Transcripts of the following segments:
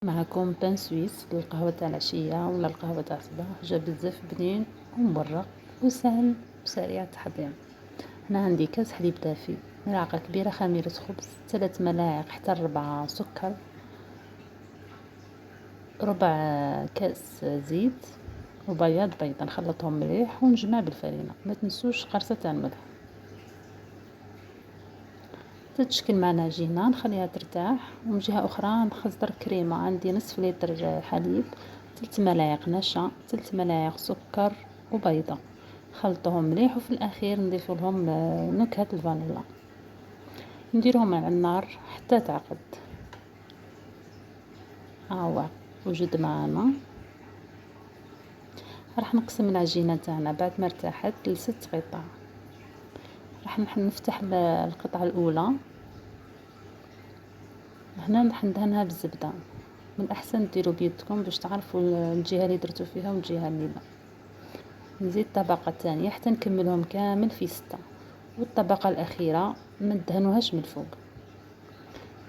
معكم بان سويس للقهوة تاع العشية ولا القهوة تاع الصباح. جا بزاف بنين ومورق وسهل وسريع التحضير. هنا عندي كاس حليب دافي، ملعقة كبيرة خميرة خبز، 3 ملاعق حتى 4 سكر، ربع كاس زيت وبياض بيضة. نخلطهم مليح ونجمع بالفرينة. ما تنسوش قرصة تاع الملح. تتشكل معنا عجينة نخليها ترتاح، ومن جهة أخرى نخزر كريمة. عندي نصف لتر حليب، 3 ملاعق نشا، 3 ملاعق سكر وبيضة. خلطهم مليح وفي الأخير نضيف لهم نكهة الفانيلا. نديرهم على النار حتى تعقد. هو وجد معنا. راح نقسم العجينة تاعنا بعد ما ارتاحت ل6 قطع. راح نفتح القطعة الأولى. هنا راح ندهنها بالزبدة. من الأحسن ديروا بيدكم باش تعرفوا الجهة اللي درتو فيها والجهة اللي لا. نزيد الطبقة الثانية حتى نكملهم كامل في 6. والطبقة الأخيرة ما ندهنوهاش من الفوق،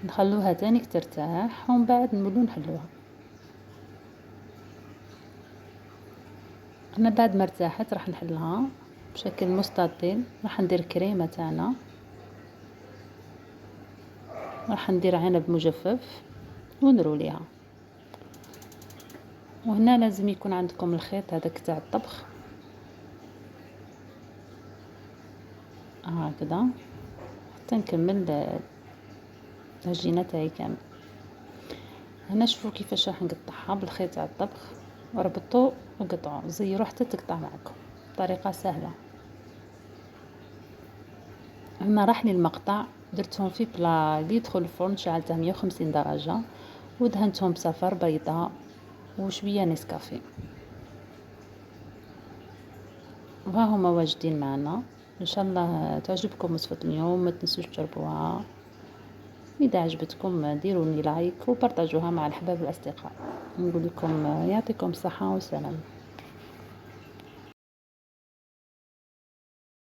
نخلوها تانيك ترتاح ومن بعد نولو نحلوها. أنا بعد ما ارتاحت راح نحلها بشكل مستطيل. راح ندير كريمة تاعنا، راح ندير عنب مجفف ونروليها. وهنا لازم يكون عندكم الخيط هذاك تاع الطبخ هكذا حتى نكمل العجينة تاعي كامل. هنا شوفوا كيفاش راح نقطعها بالخيط تاع الطبخ. ربطوا وقطعوا، زيروا حتى تقطع معكم. طريقة سهلة. هنا راح لي المقطع، درتهم في بلا اللي يدخل الفرن، شعلته 150 درجة ودهنتهم بصفر بيضاء وشوية نسكافيه. وها هما واجدين معنا. ان شاء الله تعجبكم وصفة اليوم. ما تنسوش تجربوها. اذا عجبتكم ديروني لايك وبارطاجوها مع الأحباب والأصدقاء. نقول لكم يعطيكم الصحة والسلام.